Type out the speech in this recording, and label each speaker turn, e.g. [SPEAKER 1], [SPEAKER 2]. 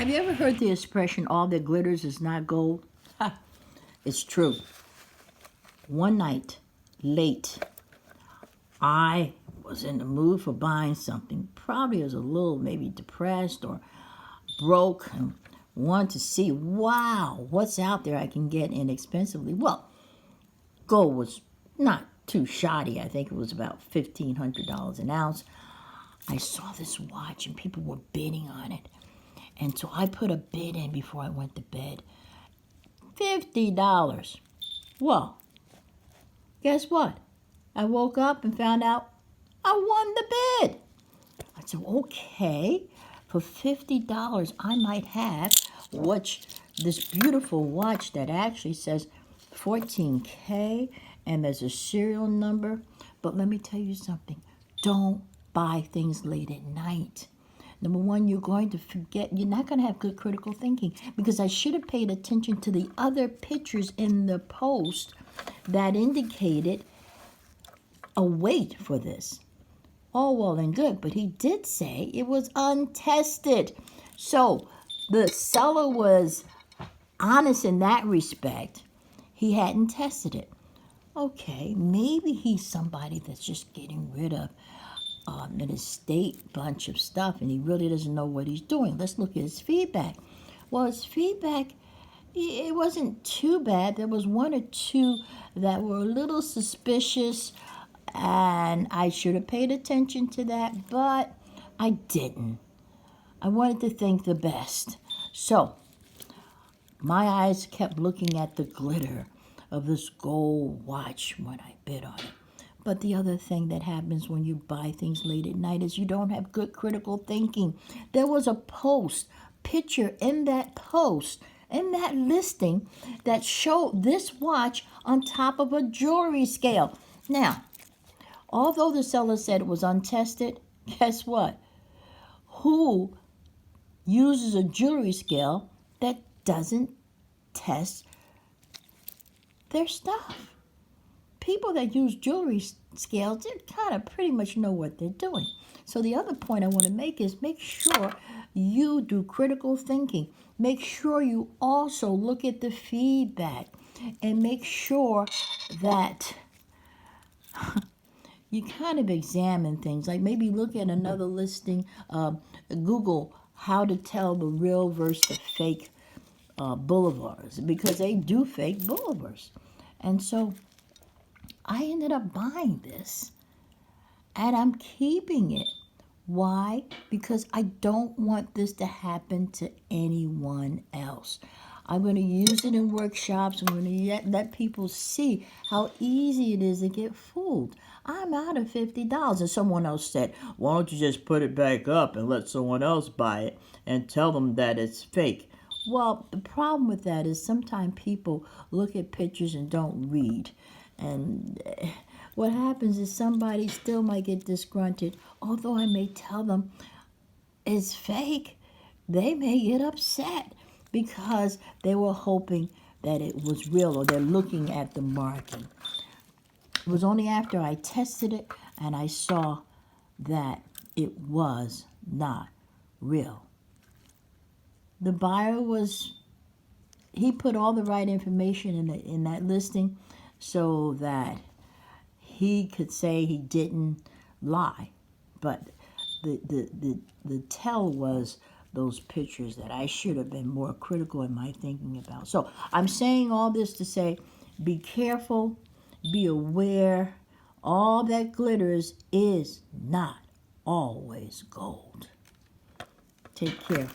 [SPEAKER 1] Have you ever heard the expression, all that glitters is not gold? Ha, it's true. One night, late, I was in the mood for buying something. Probably was a little maybe depressed or broke and wanted to see, wow, what's out there I can get inexpensively. Well, gold was not too shoddy. I think it was about $1,500 an ounce. I saw this watch and people were bidding on it. And so I put a bid in before I went to bed. $50. Well, guess what? I woke up and found out I won the bid. I said, okay, for $50 I might have this beautiful watch that actually says 14K and there's a serial number. But let me tell you something. Don't buy things late at night. Number one, you're going to forget. You're not going to have good critical thinking because I should have paid attention to the other pictures in the post that indicated a wait for this. All well and good, but he did say it was untested. So the seller was honest in that respect. He hadn't tested it. Okay, maybe he's somebody that's just getting rid of an estate bunch of stuff and he really doesn't know what he's doing. Let's look at his feedback. Well, his feedback, it wasn't too bad. There was one or two that were a little suspicious and I should have paid attention to that, but I didn't. I wanted to think the best. So my eyes kept looking at the glitter of this gold watch when I bid on it. But the other thing that happens when you buy things late at night is you don't have good critical thinking. There was a picture in that post, in that listing, that showed this watch on top of a jewelry scale. Now, although the seller said it was untested, guess what? Who uses a jewelry scale that doesn't test their stuff? People that use jewelry scales, they kind of pretty much know what they're doing. So the other point I want to make is make sure you do critical thinking. Make sure you also look at the feedback and make sure that you kind of examine things. Like maybe look at another listing, Google how to tell the real versus the fake boulevards, because they do fake boulevards. And so I ended up buying this and I'm keeping it. Why? Because I don't want this to happen to anyone else. I'm going to use it in workshops. I'm going to let people see how easy it is to get fooled. I'm out of $50. And someone else said, why don't you just put it back up and let someone else buy it and tell them that it's fake? Well, the problem with that is sometimes people look at pictures and don't read. And what happens is somebody still might get disgruntled. Although I may tell them it's fake, they may get upset because they were hoping that it was real or they're looking at the marking. It was only after I tested it and I saw that it was not real. The buyer he put all the right information in that listing so that he could say he didn't lie. But the tell was those pictures that I should have been more critical in my thinking about. So I'm saying all this to say, be careful, be aware, all that glitters is not always gold. Take care.